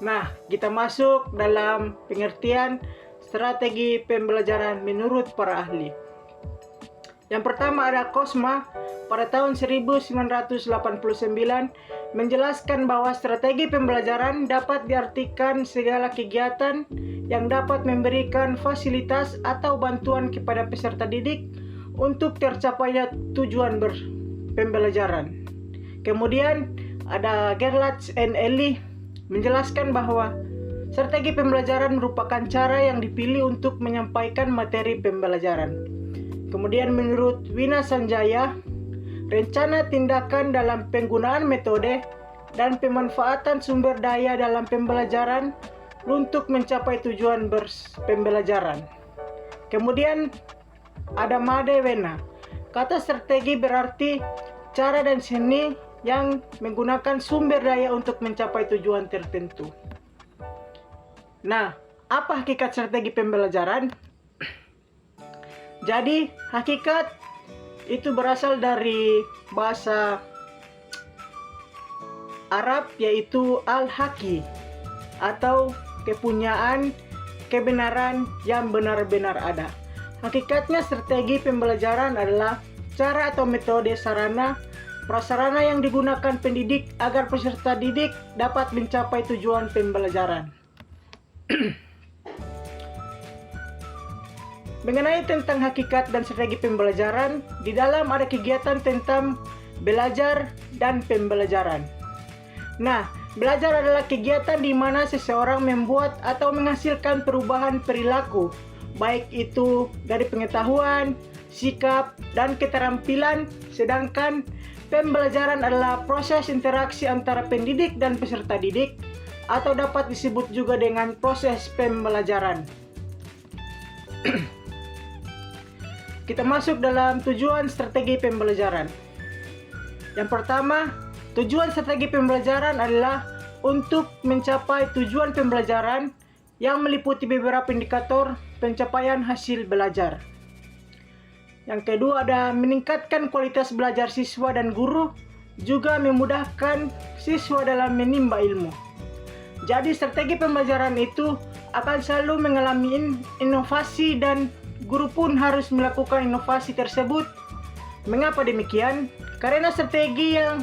Nah, kita masuk dalam pengertian strategi pembelajaran menurut para ahli. Yang pertama ada Kosma pada tahun 1989 menjelaskan bahwa strategi pembelajaran dapat diartikan segala kegiatan yang dapat memberikan fasilitas atau bantuan kepada peserta didik untuk tercapainya tujuan pembelajaran. Kemudian ada Gerlach and Ellie menjelaskan bahwa strategi pembelajaran merupakan cara yang dipilih untuk menyampaikan materi pembelajaran. Kemudian menurut Wina Sanjaya, rencana tindakan dalam penggunaan metode dan pemanfaatan sumber daya dalam pembelajaran untuk mencapai tujuan pembelajaran. Kemudian ada Made Wena. Kata strategi berarti cara dan seni yang menggunakan sumber daya untuk mencapai tujuan tertentu. Nah, apa hakikat strategi pembelajaran? Jadi, hakikat itu berasal dari bahasa Arab yaitu al-haqi atau kepunyaan kebenaran yang benar-benar ada. Hakikatnya strategi pembelajaran adalah cara atau metode sarana prasarana yang digunakan pendidik agar peserta didik dapat mencapai tujuan pembelajaran. Mengenai tentang hakikat dan strategi pembelajaran, di dalam ada kegiatan tentang belajar dan pembelajaran. Nah, belajar adalah kegiatan di mana seseorang membuat atau menghasilkan perubahan perilaku, baik itu dari pengetahuan, sikap, dan keterampilan, sedangkan pembelajaran adalah proses interaksi antara pendidik dan peserta didik, atau dapat disebut juga dengan proses pembelajaran. Kita masuk dalam tujuan strategi pembelajaran. Yang pertama, tujuan strategi pembelajaran adalah untuk mencapai tujuan pembelajaran yang meliputi beberapa indikator pencapaian hasil belajar. Yang kedua ada meningkatkan kualitas belajar siswa dan guru, juga memudahkan siswa dalam menimba ilmu. Jadi strategi pembelajaran itu akan selalu mengalami inovasi dan guru pun harus melakukan inovasi tersebut. Mengapa demikian? Karena strategi yang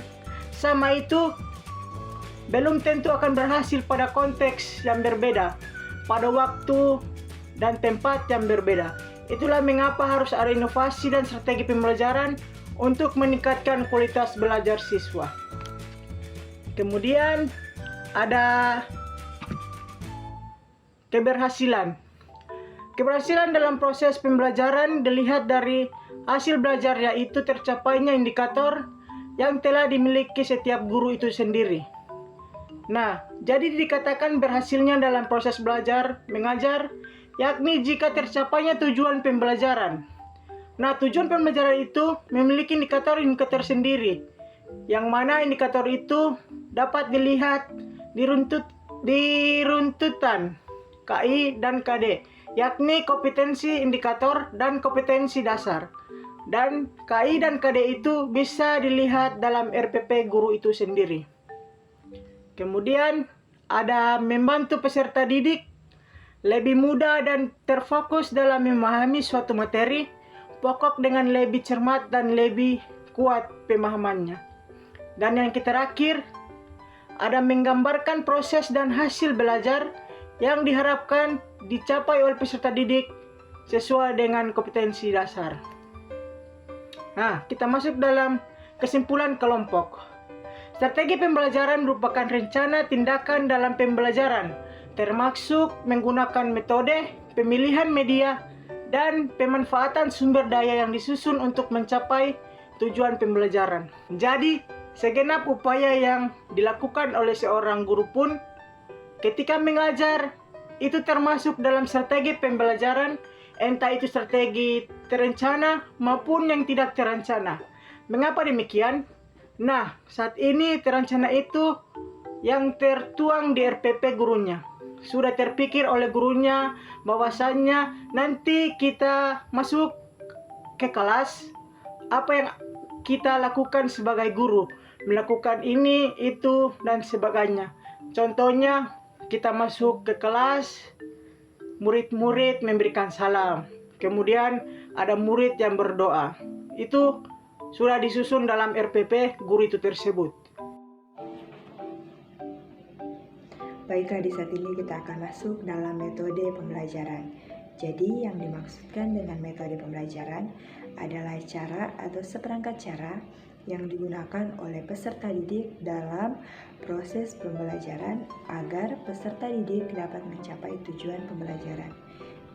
sama itu belum tentu akan berhasil pada konteks yang berbeda, pada waktu dan tempat yang berbeda. Itulah mengapa harus ada inovasi dan strategi pembelajaran untuk meningkatkan kualitas belajar siswa. Kemudian ada keberhasilan. Keberhasilan dalam proses pembelajaran dilihat dari hasil belajar, yaitu tercapainya indikator yang telah dimiliki setiap guru itu sendiri. Nah, jadi dikatakan berhasilnya dalam proses belajar mengajar, yakni jika tercapainya tujuan pembelajaran. Nah, tujuan pembelajaran itu memiliki indikator-indikator sendiri, yang mana indikator itu dapat dilihat di runtutan KI dan KD, yakni kompetensi indikator dan kompetensi dasar. Dan KI dan KD itu bisa dilihat dalam RPP guru itu sendiri. Kemudian ada membantu peserta didik lebih mudah dan terfokus dalam memahami suatu materi pokok dengan lebih cermat dan lebih kuat pemahamannya. Dan yang terakhir ada menggambarkan proses dan hasil belajar yang diharapkan dicapai oleh peserta didik sesuai dengan kompetensi dasar. Nah, kita masuk dalam kesimpulan kelompok. Strategi pembelajaran merupakan rencana tindakan dalam pembelajaran, termasuk menggunakan metode, pemilihan media, dan pemanfaatan sumber daya yang disusun untuk mencapai tujuan pembelajaran. Jadi, segenap upaya yang dilakukan oleh seorang guru pun ketika mengajar itu termasuk dalam strategi pembelajaran, entah itu strategi terencana maupun yang tidak terencana. Mengapa demikian? Nah, saat ini terencana itu yang tertuang di RPP gurunya. Sudah terpikir oleh gurunya bahwasannya nanti kita masuk ke kelas, apa yang kita lakukan sebagai guru, melakukan ini, itu, dan sebagainya. Contohnya, kita masuk ke kelas, murid-murid memberikan salam. Kemudian ada murid yang berdoa. Itu sudah disusun dalam RPP guru itu tersebut. Baiklah, di saat ini kita akan masuk dalam metode pembelajaran. Jadi yang dimaksudkan dengan metode pembelajaran adalah cara atau seperangkat cara yang digunakan oleh peserta didik dalam proses pembelajaran agar peserta didik dapat mencapai tujuan pembelajaran.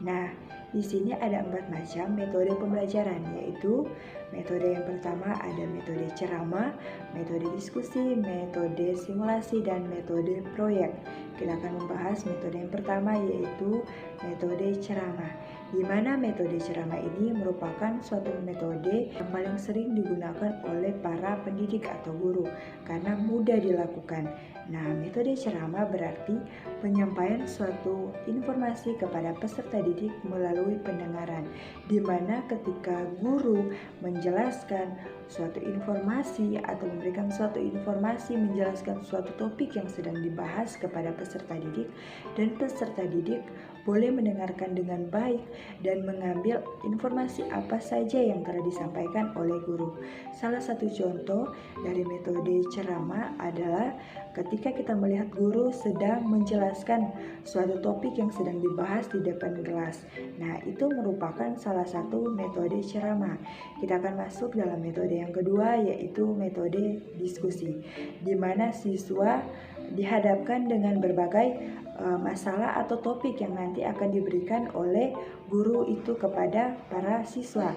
Nah, di sini ada 4 macam metode pembelajaran, yaitu metode yang pertama ada metode ceramah, metode diskusi, metode simulasi, dan metode proyek. Kita akan membahas metode yang pertama, yaitu metode ceramah. Di mana metode ceramah ini merupakan suatu metode yang paling sering digunakan oleh para pendidik atau guru karena mudah dilakukan. Nah, metode ceramah berarti penyampaian suatu informasi kepada peserta didik melalui pendengaran, di mana ketika guru menjelaskan suatu informasi atau memberikan suatu informasi, menjelaskan suatu topik yang sedang dibahas kepada peserta didik, dan peserta didik boleh mendengarkan dengan baik dan mengambil informasi apa saja yang telah disampaikan oleh guru. Salah satu contoh dari metode ceramah adalah ketika kita melihat guru sedang menjelaskan suatu topik yang sedang dibahas di depan kelas. Nah, itu merupakan salah satu metode ceramah. Kita akan masuk dalam metode yang kedua, yaitu metode diskusi, di mana siswa dihadapkan dengan berbagai masalah atau topik yang nanti akan diberikan oleh guru itu kepada para siswa.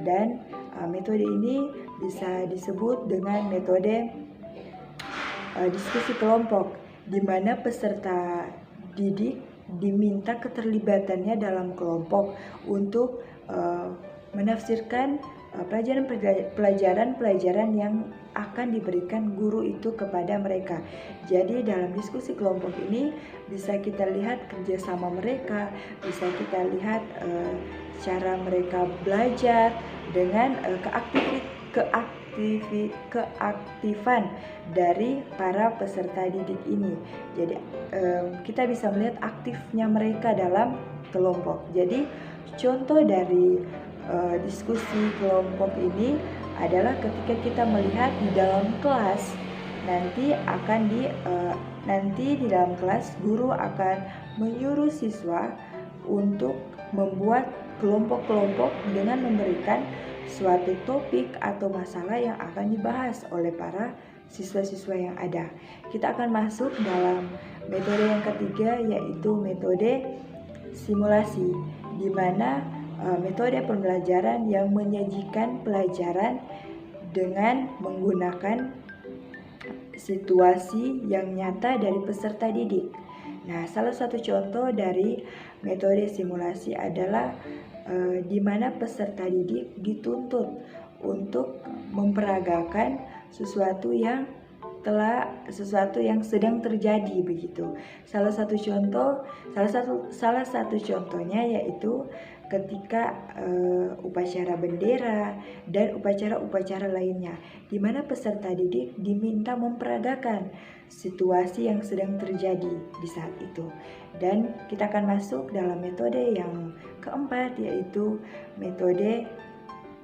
Dan metode ini bisa disebut dengan metode diskusi kelompok, di mana peserta didik diminta keterlibatannya dalam kelompok untuk menafsirkan pelajaran-pelajaran yang akan diberikan guru itu kepada mereka. Jadi dalam diskusi kelompok ini bisa kita lihat kerjasama mereka, bisa kita lihat cara mereka belajar dengan keaktifan dari para peserta didik ini. Jadi kita bisa melihat aktifnya mereka dalam kelompok. Jadi contoh dari diskusi kelompok ini adalah ketika kita melihat di dalam kelas nanti di dalam kelas guru akan menyuruh siswa untuk membuat kelompok-kelompok dengan memberikan suatu topik atau masalah yang akan dibahas oleh para siswa-siswa yang ada. Kita akan masuk dalam metode yang ketiga, yaitu metode simulasi, di mana metode pembelajaran yang menyajikan pelajaran dengan menggunakan situasi yang nyata dari peserta didik. Nah, salah satu contoh dari metode simulasi adalah di mana peserta didik dituntut untuk memperagakan sesuatu yang sedang terjadi begitu. Salah satu contohnya yaitu ketika upacara bendera dan upacara-upacara lainnya, di mana peserta didik diminta memperagakan situasi yang sedang terjadi di saat itu. Dan kita akan masuk dalam metode yang keempat, yaitu metode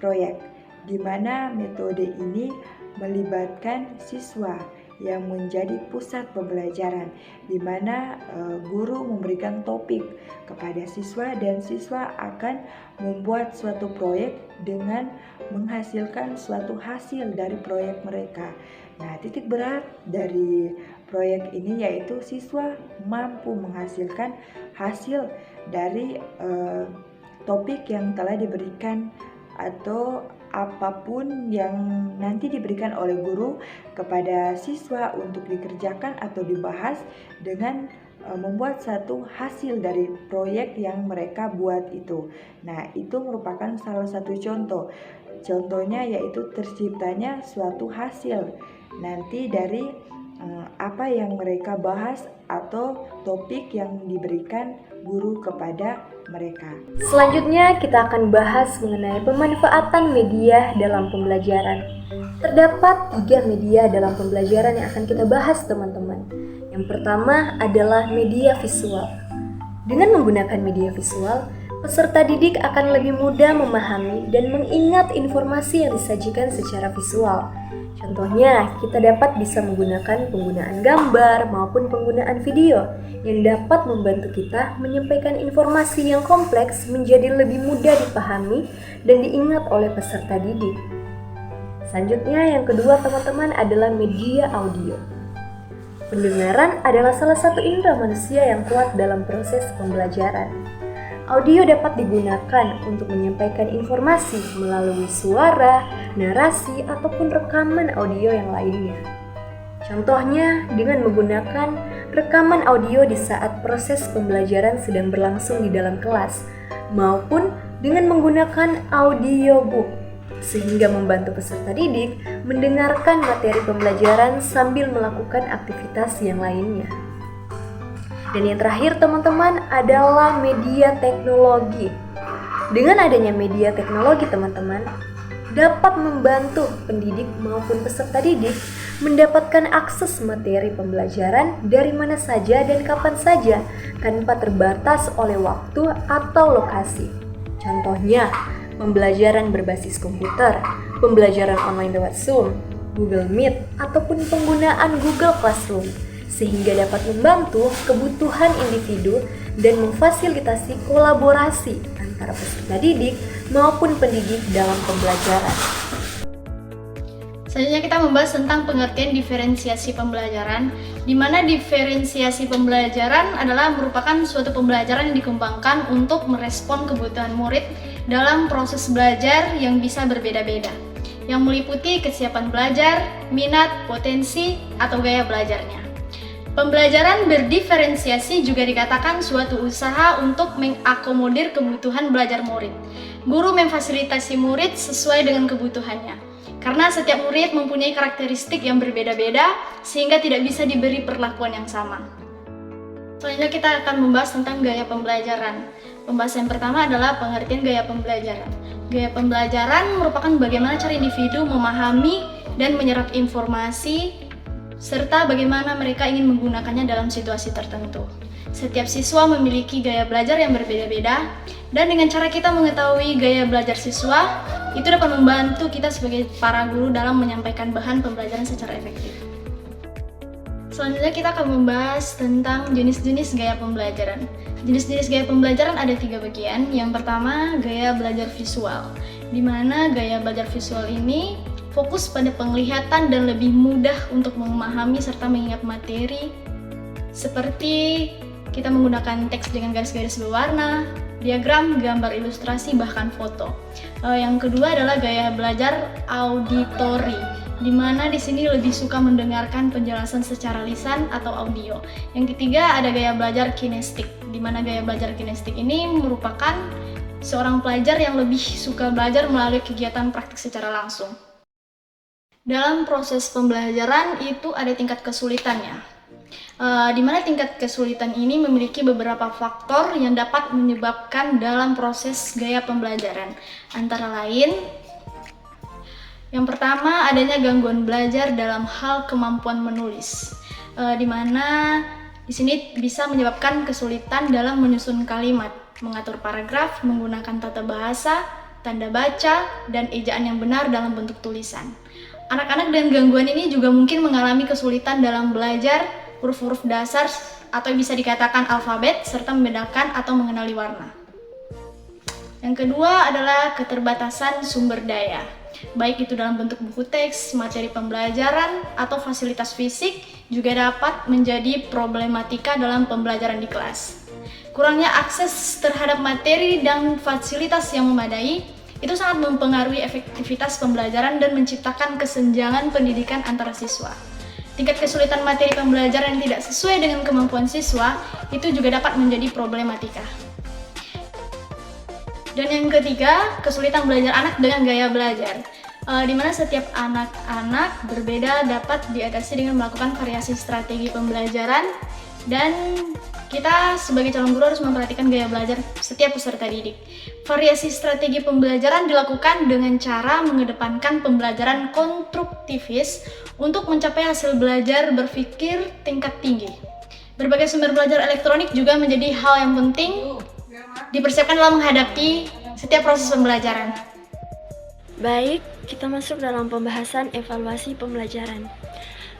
proyek, di mana metode ini melibatkan siswa yang menjadi pusat pembelajaran, di mana guru memberikan topik kepada siswa dan siswa akan membuat suatu proyek dengan menghasilkan suatu hasil dari proyek mereka. Nah, titik berat dari proyek ini yaitu siswa mampu menghasilkan hasil dari topik yang telah diberikan atau apapun yang nanti diberikan oleh guru kepada siswa untuk dikerjakan atau dibahas dengan membuat satu hasil dari proyek yang mereka buat itu. Nah, itu merupakan salah satu contoh. Contohnya yaitu terciptanya suatu hasil nanti dari apa yang mereka bahas atau topik yang diberikan guru kepada mereka. Selanjutnya kita akan bahas mengenai pemanfaatan media dalam pembelajaran. Terdapat 3 media dalam pembelajaran yang akan kita bahas, teman-teman. Yang pertama adalah media visual. Dengan menggunakan media visual, peserta didik akan lebih mudah memahami dan mengingat informasi yang disajikan secara visual. Contohnya, kita dapat bisa menggunakan penggunaan gambar maupun penggunaan video yang dapat membantu kita menyampaikan informasi yang kompleks menjadi lebih mudah dipahami dan diingat oleh peserta didik. Selanjutnya, yang kedua teman-teman adalah media audio. Pendengaran adalah salah satu indera manusia yang kuat dalam proses pembelajaran. Audio dapat digunakan untuk menyampaikan informasi melalui suara, narasi, ataupun rekaman audio yang lainnya. Contohnya, dengan menggunakan rekaman audio di saat proses pembelajaran sedang berlangsung di dalam kelas, maupun dengan menggunakan audiobook, sehingga membantu peserta didik mendengarkan materi pembelajaran sambil melakukan aktivitas yang lainnya. Dan yang terakhir teman-teman adalah media teknologi. Dengan adanya media teknologi teman-teman, dapat membantu pendidik maupun peserta didik mendapatkan akses materi pembelajaran dari mana saja dan kapan saja tanpa terbatas oleh waktu atau lokasi. Contohnya, pembelajaran berbasis komputer, pembelajaran online lewat Zoom, Google Meet, ataupun penggunaan Google Classroom, sehingga dapat membantu kebutuhan individu dan memfasilitasi kolaborasi antara peserta didik maupun pendidik dalam pembelajaran. Selanjutnya kita membahas tentang pengertian diferensiasi pembelajaran, di mana diferensiasi pembelajaran adalah merupakan suatu pembelajaran yang dikembangkan untuk merespon kebutuhan murid dalam proses belajar yang bisa berbeda-beda, yang meliputi kesiapan belajar, minat, potensi, atau gaya belajarnya. Pembelajaran berdiferensiasi juga dikatakan suatu usaha untuk mengakomodir kebutuhan belajar murid. Guru memfasilitasi murid sesuai dengan kebutuhannya, karena setiap murid mempunyai karakteristik yang berbeda-beda sehingga tidak bisa diberi perlakuan yang sama. Selanjutnya kita akan membahas tentang gaya pembelajaran. Pembahasan pertama adalah pengertian gaya pembelajaran. Gaya pembelajaran merupakan bagaimana cara individu memahami dan menyerap informasi serta bagaimana mereka ingin menggunakannya dalam situasi tertentu. Setiap siswa memiliki gaya belajar yang berbeda-beda, dan dengan cara kita mengetahui gaya belajar siswa, itu dapat membantu kita sebagai para guru dalam menyampaikan bahan pembelajaran secara efektif. Selanjutnya kita akan membahas tentang jenis-jenis gaya pembelajaran. Jenis-jenis gaya pembelajaran ada 3 bagian. Yang pertama, gaya belajar visual, di mana gaya belajar visual ini fokus pada penglihatan dan lebih mudah untuk memahami serta mengingat materi, seperti kita menggunakan teks dengan garis-garis berwarna, diagram, gambar ilustrasi, bahkan foto. Yang kedua adalah gaya belajar auditori, di mana di sini lebih suka mendengarkan penjelasan secara lisan atau audio. Yang ketiga ada gaya belajar kinestik, di mana gaya belajar kinestik ini merupakan seorang pelajar yang lebih suka belajar melalui kegiatan praktik secara langsung. Dalam proses pembelajaran itu ada tingkat kesulitannya, di mana tingkat kesulitan ini memiliki beberapa faktor yang dapat menyebabkan dalam proses gaya pembelajaran. Antara lain, yang pertama adanya gangguan belajar dalam hal kemampuan menulis, di mana di sini bisa menyebabkan kesulitan dalam menyusun kalimat, mengatur paragraf, menggunakan tata bahasa, tanda baca, dan ejaan yang benar dalam bentuk tulisan. Anak-anak dengan gangguan ini juga mungkin mengalami kesulitan dalam belajar huruf-huruf dasar atau bisa dikatakan alfabet, serta membedakan atau mengenali warna. Yang kedua adalah keterbatasan sumber daya, baik itu dalam bentuk buku teks, materi pembelajaran, atau fasilitas fisik juga dapat menjadi problematika dalam pembelajaran di kelas. Kurangnya akses terhadap materi dan fasilitas yang memadai itu sangat mempengaruhi efektivitas pembelajaran dan menciptakan kesenjangan pendidikan antara siswa. Tingkat kesulitan materi pembelajaran yang tidak sesuai dengan kemampuan siswa itu juga dapat menjadi problematika. Dan yang ketiga, kesulitan belajar anak dengan gaya belajar. di mana setiap anak-anak berbeda dapat diatasi dengan melakukan variasi strategi pembelajaran, dan kita sebagai calon guru harus memperhatikan gaya belajar setiap peserta didik. Variasi strategi pembelajaran dilakukan dengan cara mengedepankan pembelajaran konstruktivis untuk mencapai hasil belajar berpikir tingkat tinggi. Berbagai sumber belajar elektronik juga menjadi hal yang penting dipersiapkan dalam menghadapi setiap proses pembelajaran. Baik, kita masuk dalam pembahasan evaluasi pembelajaran.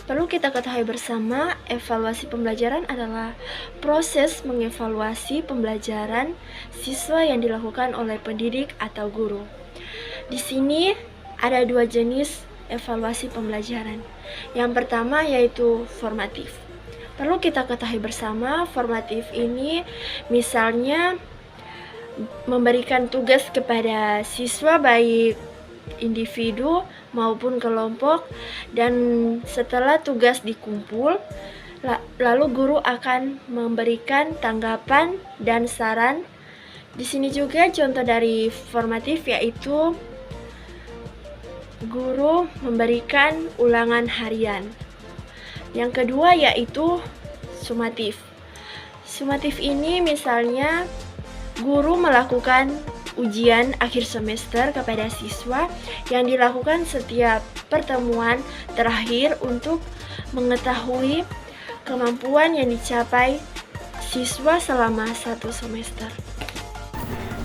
Perlu kita ketahui bersama, evaluasi pembelajaran adalah proses mengevaluasi pembelajaran siswa yang dilakukan oleh pendidik atau guru. Di sini ada 2 jenis evaluasi pembelajaran. Yang pertama yaitu formatif. Perlu kita ketahui bersama, formatif ini misalnya memberikan tugas kepada siswa baik individu maupun kelompok, dan setelah tugas dikumpul lalu guru akan memberikan tanggapan dan saran. Di sini juga contoh dari formatif yaitu guru memberikan ulangan harian. Yang kedua yaitu sumatif. Sumatif ini misalnya guru melakukan ujian akhir semester kepada siswa yang dilakukan setiap pertemuan terakhir untuk mengetahui kemampuan yang dicapai siswa selama 1 semester.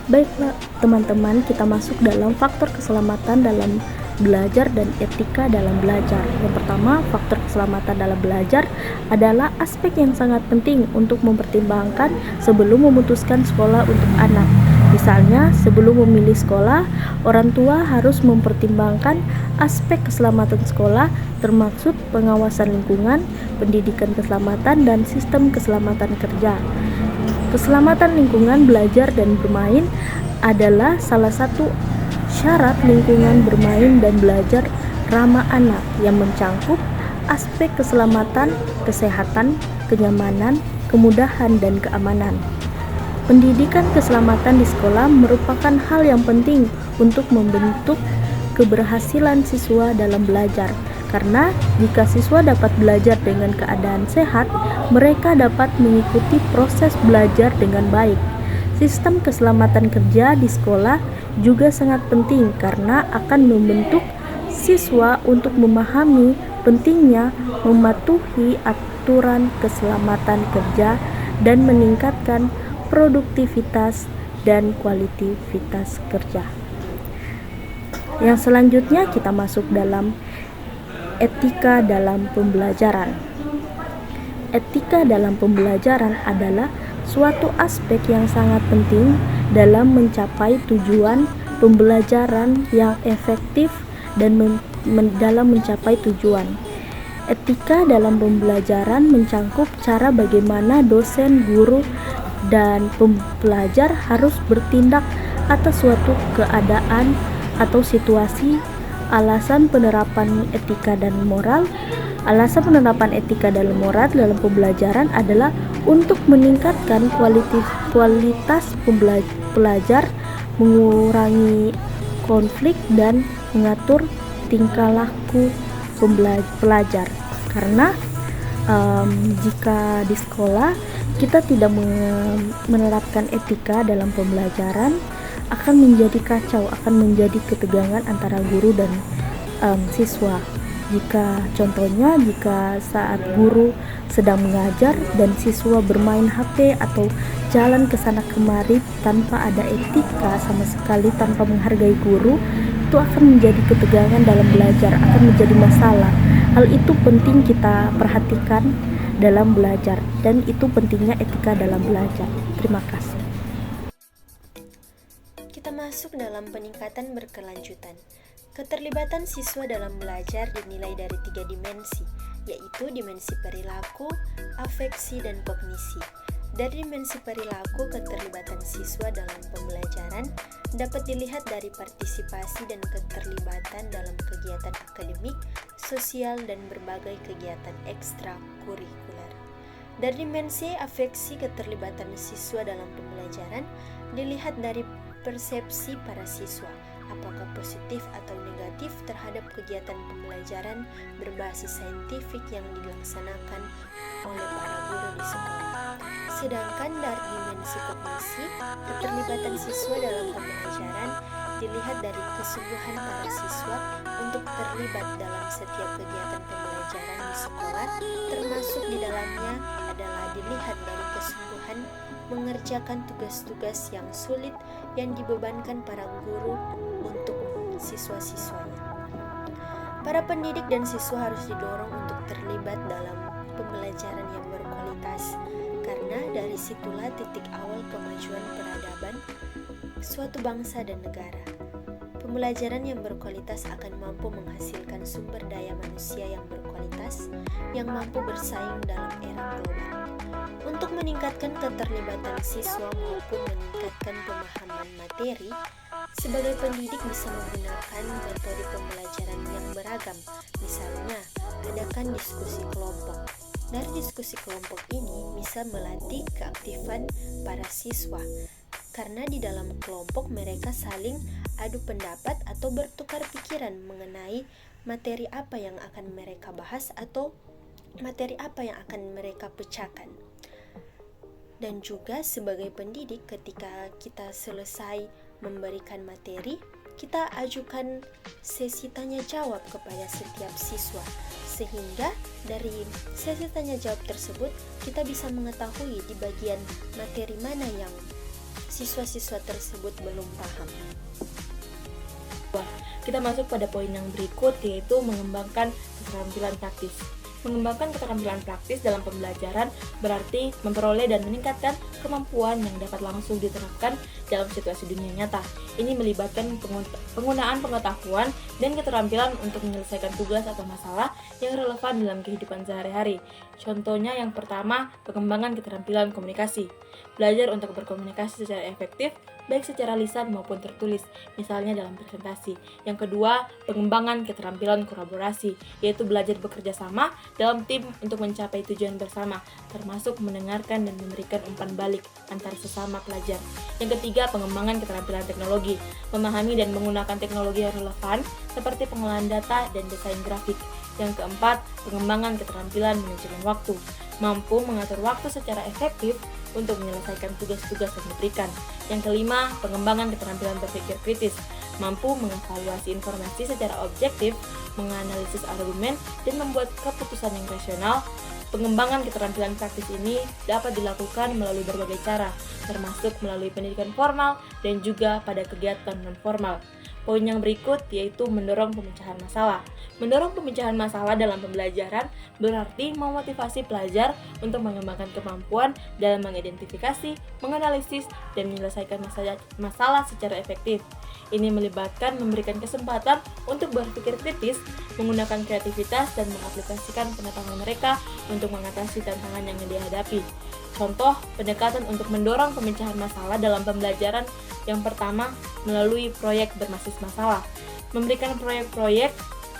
Baiklah teman-teman, kita masuk dalam faktor keselamatan dalam belajar dan etika dalam belajar. Yang pertama, faktor keselamatan dalam belajar adalah aspek yang sangat penting untuk mempertimbangkan sebelum memutuskan sekolah untuk anak. Misalnya, sebelum memilih sekolah, orang tua harus mempertimbangkan aspek keselamatan sekolah, termasuk pengawasan lingkungan, pendidikan keselamatan, dan sistem keselamatan kerja. Keselamatan lingkungan belajar dan bermain adalah salah satu syarat lingkungan bermain dan belajar ramah anak yang mencangkup aspek keselamatan, kesehatan, kenyamanan, kemudahan, dan keamanan. Pendidikan keselamatan di sekolah merupakan hal yang penting untuk membentuk keberhasilan siswa dalam belajar. Karena jika siswa dapat belajar dengan keadaan sehat, mereka dapat mengikuti proses belajar dengan baik. Sistem keselamatan kerja di sekolah juga sangat penting karena akan membentuk siswa untuk memahami pentingnya mematuhi aturan keselamatan kerja dan meningkatkan produktivitas dan kualitas kerja. Yang selanjutnya kita masuk dalam etika dalam pembelajaran. Etika dalam pembelajaran adalah suatu aspek yang sangat penting dalam mencapai tujuan pembelajaran yang efektif dan dalam mencapai tujuan. Etika dalam pembelajaran mencangkup cara bagaimana dosen, guru, dan pembelajar harus bertindak atas suatu keadaan atau situasi. Alasan penerapan etika dan moral. Alasan penerapan etika dan moral dalam pembelajaran adalah untuk meningkatkan kualitas pelajar, mengurangi konflik, dan mengatur tingkah laku pelajar. Karena jika di sekolah kita tidak menerapkan etika dalam pembelajaran, akan menjadi kacau, akan menjadi ketegangan antara guru dan siswa. Jika saat guru sedang mengajar dan siswa bermain HP atau jalan ke sana kemari tanpa ada etika sama sekali, tanpa menghargai guru, itu akan menjadi ketegangan dalam belajar, akan menjadi masalah. Hal itu penting kita perhatikan dalam belajar, dan itu pentingnya etika dalam belajar. Terima kasih. Kita masuk dalam peningkatan berkelanjutan. Keterlibatan siswa dalam belajar dinilai dari 3 dimensi, yaitu dimensi perilaku, afeksi, dan kognisi. Dari dimensi perilaku, keterlibatan siswa dalam pembelajaran dapat dilihat dari partisipasi dan keterlibatan dalam kegiatan akademik, sosial, dan berbagai kegiatan ekstrakurikuler. Dari dimensi afeksi, keterlibatan siswa dalam pembelajaran dilihat dari persepsi para siswa, apakah positif atau negatif terhadap kegiatan pembelajaran berbasis saintifik yang dilaksanakan oleh para guru di sekolah. Sedangkan dari dimensi kognisi, keterlibatan siswa dalam pembelajaran dilihat dari kesungguhan para siswa untuk terlibat dalam setiap kegiatan pembelajaran di sekolah, termasuk di dalamnya adalah dilihat dari kesungguhan mengerjakan tugas-tugas yang sulit yang dibebankan para guru untuk siswa-siswanya. Para pendidik dan siswa harus didorong untuk terlibat dalam pembelajaran yang berkualitas, karena dari situlah titik awal kemajuan peradaban suatu bangsa dan negara. Pembelajaran yang berkualitas akan mampu menghasilkan sumber daya manusia yang berkualitas, yang mampu bersaing dalam era global. Untuk meningkatkan keterlibatan siswa maupun meningkatkan pemahaman materi, sebagai pendidik bisa menggunakan metode pembelajaran yang beragam. Misalnya, adakan diskusi kelompok. Dari diskusi kelompok ini bisa melatih keaktifan para siswa, karena di dalam kelompok mereka saling adu pendapat atau bertukar pikiran mengenai materi apa yang akan mereka bahas atau materi apa yang akan mereka pecahkan. Dan juga sebagai pendidik, ketika kita selesai memberikan materi, kita ajukan sesi tanya jawab kepada setiap siswa, sehingga dari sesi tanya jawab tersebut kita bisa mengetahui di bagian materi mana yang siswa-siswa tersebut belum paham. Kita masuk pada poin yang berikut, yaitu mengembangkan keterampilan praktis. Mengembangkan keterampilan praktis dalam pembelajaran berarti memperoleh dan meningkatkan kemampuan yang dapat langsung diterapkan dalam situasi dunia nyata. Ini melibatkan penggunaan pengetahuan dan keterampilan untuk menyelesaikan tugas atau masalah yang relevan dalam kehidupan sehari-hari. Contohnya yang pertama, pengembangan keterampilan komunikasi. Belajar untuk berkomunikasi secara efektif, baik secara lisan maupun tertulis, misalnya dalam presentasi. Yang kedua, pengembangan keterampilan kolaborasi, yaitu belajar bekerja sama dalam tim untuk mencapai tujuan bersama, termasuk mendengarkan dan memberikan umpan balik antara sesama pelajar. Yang ketiga, pengembangan keterampilan teknologi, memahami dan menggunakan teknologi yang relevan seperti pengolahan data dan desain grafik. Yang keempat, pengembangan keterampilan manajemen waktu, mampu mengatur waktu secara efektif untuk menyelesaikan tugas-tugas yang diberikan. Yang kelima, pengembangan keterampilan berpikir kritis, mampu mengevaluasi informasi secara objektif, menganalisis argumen, dan membuat keputusan yang rasional. Pengembangan keterampilan praktis ini dapat dilakukan melalui berbagai cara, termasuk melalui pendidikan formal dan juga pada kegiatan non-formal. Poin yang berikut yaitu mendorong pemecahan masalah. Mendorong pemecahan masalah dalam pembelajaran berarti memotivasi pelajar untuk mengembangkan kemampuan dalam mengidentifikasi, menganalisis, dan menyelesaikan masalah secara efektif. Ini melibatkan memberikan kesempatan untuk berpikir kritis, menggunakan kreativitas, dan mengaplikasikan pengetahuan mereka untuk mengatasi tantangan yang dihadapi. Contoh, pendekatan untuk mendorong pemecahan masalah dalam pembelajaran yang pertama, melalui proyek berbasis masalah. Memberikan proyek-proyek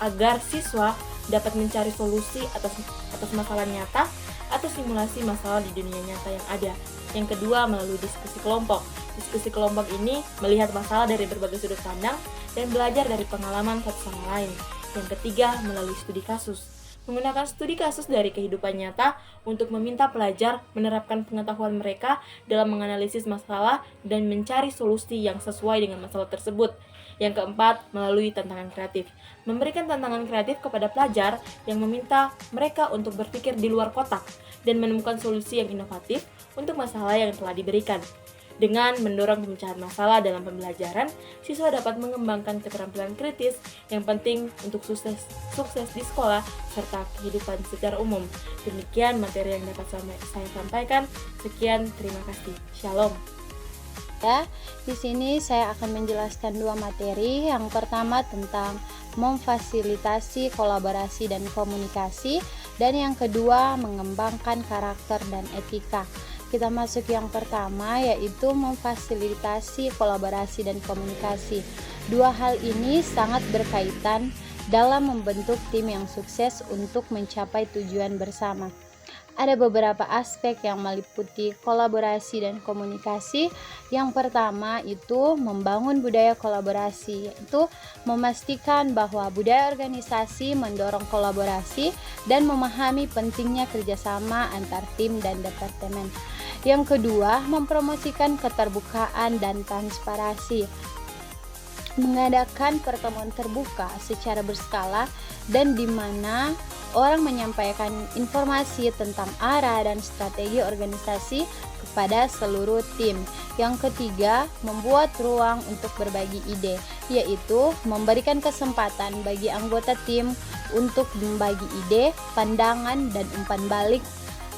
agar siswa dapat mencari solusi atas masalah nyata atau simulasi masalah di dunia nyata yang ada. Yang kedua, melalui diskusi kelompok. Diskusi kelompok ini melihat masalah dari berbagai sudut pandang dan belajar dari pengalaman satu sama lain. Yang ketiga, melalui studi kasus. Menggunakan studi kasus dari kehidupan nyata untuk meminta pelajar menerapkan pengetahuan mereka dalam menganalisis masalah dan mencari solusi yang sesuai dengan masalah tersebut. Yang keempat, melalui tantangan kreatif. Memberikan tantangan kreatif kepada pelajar yang meminta mereka untuk berpikir di luar kotak dan menemukan solusi yang inovatif untuk masalah yang telah diberikan. Dengan mendorong pemecahan masalah dalam pembelajaran, siswa dapat mengembangkan keterampilan kritis yang penting untuk sukses di sekolah serta kehidupan secara umum. Demikian materi yang dapat saya sampaikan. Sekian, terima kasih. Shalom. Ya, di sini saya akan menjelaskan dua materi. Yang pertama tentang memfasilitasi kolaborasi dan komunikasi, dan yang kedua mengembangkan karakter dan etika. Kita masuk yang pertama, yaitu memfasilitasi kolaborasi dan komunikasi. Dua hal ini sangat berkaitan dalam membentuk tim yang sukses untuk mencapai tujuan bersama. Ada beberapa aspek yang meliputi kolaborasi dan komunikasi. Yang pertama itu membangun budaya kolaborasi, yaitu memastikan bahwa budaya organisasi mendorong kolaborasi dan memahami pentingnya kerjasama antar tim dan departemen. Yang kedua, mempromosikan keterbukaan dan transparansi, mengadakan pertemuan terbuka secara berskala dan di mana orang menyampaikan informasi tentang arah dan strategi organisasi kepada seluruh tim. Yang ketiga, membuat ruang untuk berbagi ide, yaitu memberikan kesempatan bagi anggota tim untuk membagi ide, pandangan, dan umpan balik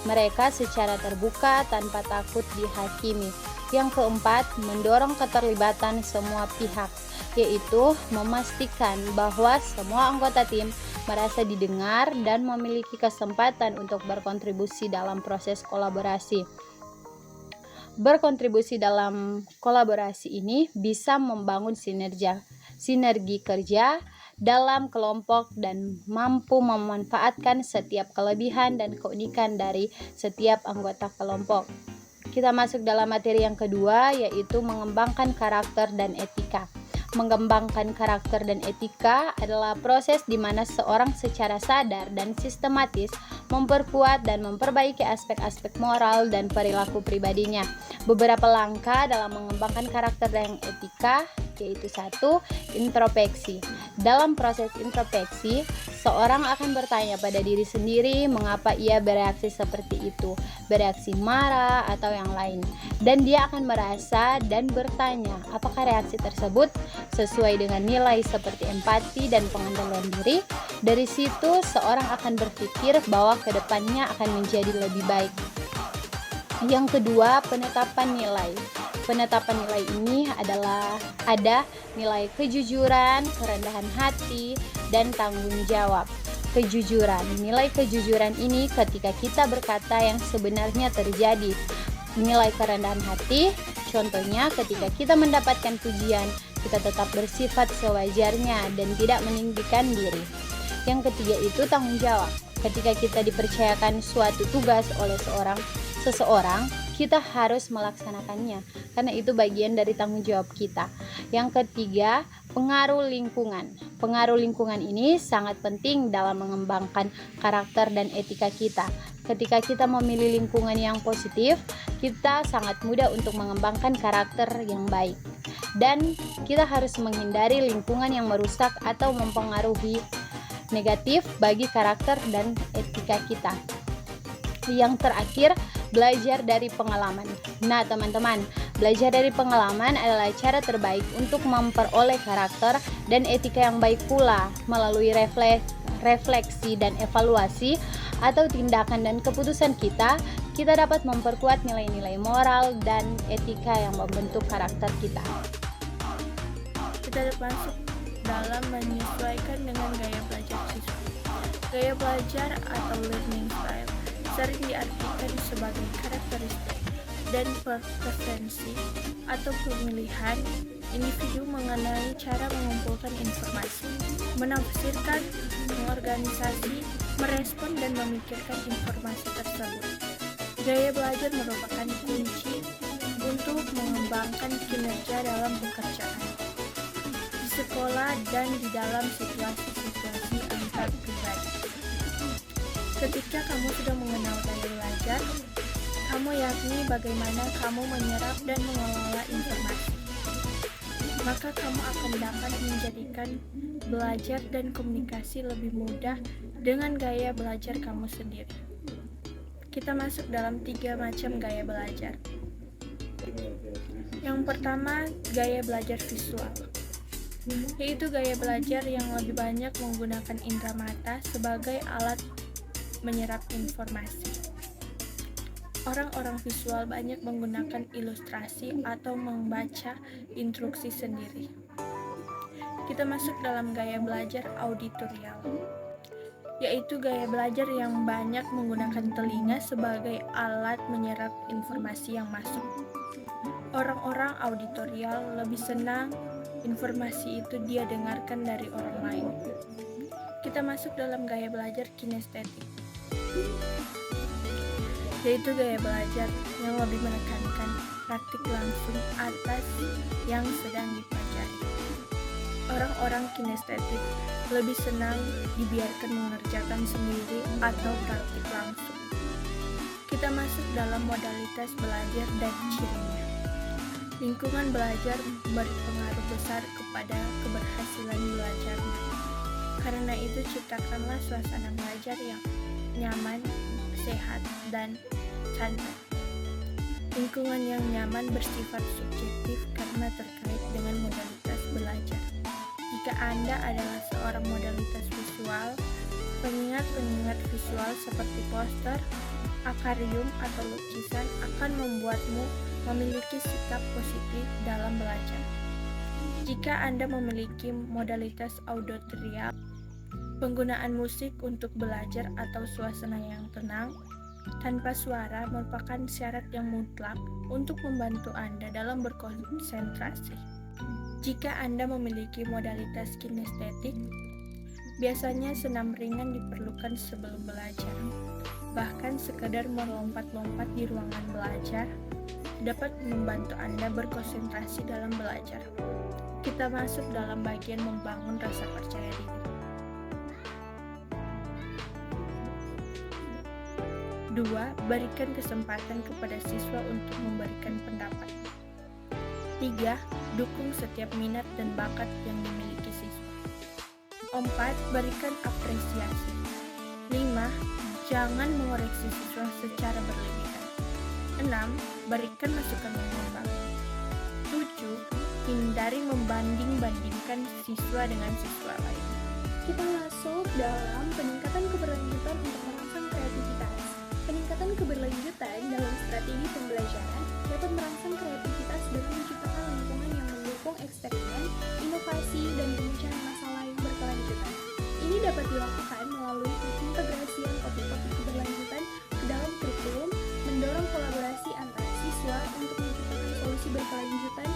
mereka secara terbuka tanpa takut dihakimi. Yang keempat, mendorong keterlibatan semua pihak, yaitu memastikan bahwa semua anggota tim merasa didengar dan memiliki kesempatan untuk berkontribusi dalam proses kolaborasi. Berkontribusi dalam kolaborasi ini bisa membangun sinergi kerja dalam kelompok dan mampu memanfaatkan setiap kelebihan dan keunikan dari setiap anggota kelompok. Kita masuk dalam materi yang kedua, yaitu mengembangkan karakter dan etika. Mengembangkan karakter dan etika adalah proses di mana seorang secara sadar dan sistematis memperkuat dan memperbaiki aspek-aspek moral dan perilaku pribadinya. Beberapa langkah dalam mengembangkan karakter dan etika yaitu 1. Introspeksi. Dalam proses introspeksi, seorang akan bertanya pada diri sendiri mengapa ia bereaksi seperti itu, bereaksi marah atau yang lain. Dan dia akan merasa dan bertanya apakah reaksi tersebut sesuai dengan nilai seperti empati dan pengendalian diri. Dari situ seorang akan berpikir bahwa kedepannya akan menjadi lebih baik. Yang kedua, penetapan nilai. Penetapan nilai ini adalah ada nilai kejujuran, kerendahan hati, dan tanggung jawab. Kejujuran. Nilai kejujuran ini ketika kita berkata yang sebenarnya terjadi. Nilai kerendahan hati, contohnya ketika kita mendapatkan pujian, kita tetap bersifat sewajarnya dan tidak meninggikan diri. Yang ketiga itu tanggung jawab. Ketika kita dipercayakan suatu tugas oleh seseorang, kita harus melaksanakannya karena itu bagian dari tanggung jawab kita. Yang ketiga, pengaruh lingkungan. Pengaruh lingkungan ini sangat penting dalam mengembangkan karakter dan etika kita. Ketika kita memilih lingkungan yang positif, kita sangat mudah untuk mengembangkan karakter yang baik. Dan kita harus menghindari lingkungan yang merusak atau mempengaruhi negatif bagi karakter dan etika kita. Yang terakhir, belajar dari pengalaman. Nah, teman-teman, belajar dari pengalaman adalah cara terbaik untuk memperoleh karakter dan etika yang baik pula. Melalui refleksi dan evaluasi atau tindakan dan keputusan kita dapat memperkuat nilai-nilai moral dan etika yang membentuk karakter kita. Kita masuk dalam menyesuaikan dengan gaya belajar siswa. Gaya belajar atau learning style sering diartikan sebagai karakteristik dan preferensi atau pemilihan individu mengenai cara mengumpulkan informasi, menafsirkan, mengorganisasi, merespon dan memikirkan informasi tersebut. Gaya belajar merupakan kunci untuk mengembangkan kinerja dalam pekerjaan, di sekolah dan di dalam situasi-situasi antar pribadi. Ketika kamu sudah mengenal gaya belajar, kamu yakni bagaimana kamu menyerap dan mengelola informasi, maka kamu akan dapat menjadikan belajar dan komunikasi lebih mudah dengan gaya belajar kamu sendiri. Kita masuk dalam 3 macam gaya belajar. Yang pertama, gaya belajar visual, yaitu gaya belajar yang lebih banyak menggunakan indera mata sebagai alat menyerap informasi. Orang-orang visual banyak menggunakan ilustrasi atau membaca instruksi sendiri. Kita masuk dalam gaya belajar auditorial, yaitu gaya belajar yang banyak menggunakan telinga sebagai alat menyerap informasi yang masuk. Orang-orang auditorial lebih senang informasi itu dia dengarkan dari orang lain. Kita masuk dalam gaya belajar kinestetik, yaitu gaya belajar yang lebih menekankan praktik langsung atas yang sedang dipelajari. Orang-orang kinestetik lebih senang dibiarkan mengerjakan sendiri atau praktik langsung. Kita masuk dalam modalitas belajar dan cirinya. Lingkungan belajar berpengaruh besar kepada keberhasilan belajar. Karena itu ciptakanlah suasana belajar yang nyaman, sehat, dan santai. Lingkungan yang nyaman bersifat subjektif karena terkait dengan modalitas belajar. Jika Anda adalah seorang modalitas visual, pengingat-pengingat visual seperti poster, akarium, atau lukisan akan membuatmu memiliki sikap positif dalam belajar. Jika Anda memiliki modalitas auditorial, penggunaan musik untuk belajar atau suasana yang tenang, tanpa suara merupakan syarat yang mutlak untuk membantu Anda dalam berkonsentrasi. Jika Anda memiliki modalitas kinestetik, biasanya senam ringan diperlukan sebelum belajar. Bahkan sekadar melompat-lompat di ruangan belajar dapat membantu Anda berkonsentrasi dalam belajar. Kita masuk dalam bagian membangun rasa percaya diri. 2. Berikan kesempatan kepada siswa untuk memberikan pendapat. 3. Dukung setiap minat dan bakat yang dimiliki siswa. 4. Berikan apresiasi. 5. Jangan mengoreksi siswa secara berlebihan. 6. Berikan masukan yang membangun. 7. Hindari membanding-bandingkan siswa dengan siswa lain. Kita masuk dalam peningkatan keberlanjutan untuk merangsang kreativitas. Peningkatan keberlanjutan dalam strategi pembelajaran dapat merangsang kreativitas dengan menciptakan lingkungan yang mendukung eksperimen, inovasi, dan pemecahan masalah yang berkelanjutan. Ini dapat dilakukan melalui integrasian topik-topik keberlanjutan ke dalam kurikulum, mendorong kolaborasi antara siswa untuk menciptakan solusi berkelanjutan,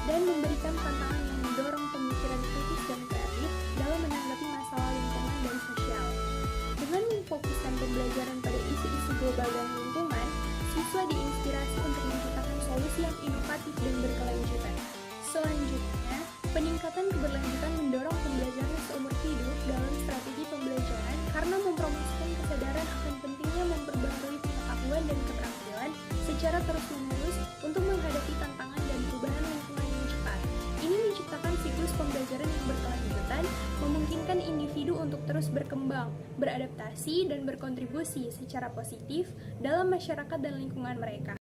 dan memberikan tantangan yang mendorong pemikiran kritis dan kreatif dalam menanggapi masalah lingkungan dan sosial. Dengan memfokuskan pembelajaran pada isu-isu global dan lingkungan, siswa diinspirasi untuk menciptakan solusi yang inovatif dan berkelanjutan. Selanjutnya, peningkatan keberlanjutan mendorong pembelajaran seumur hidup dalam strategi pembelajaran karena mempromosikan kesadaran akan pentingnya memperbarui pengetahuan dan keterampilan secara terus-menerus untuk menghadapi tantangan dan perubahan lingkungan yang cepat. Ini menciptakan siklus pembelajaran yang berkelanjutan, memungkinkan individu untuk terus berkembang, beradaptasi, dan berkontribusi secara positif dalam masyarakat dan lingkungan mereka.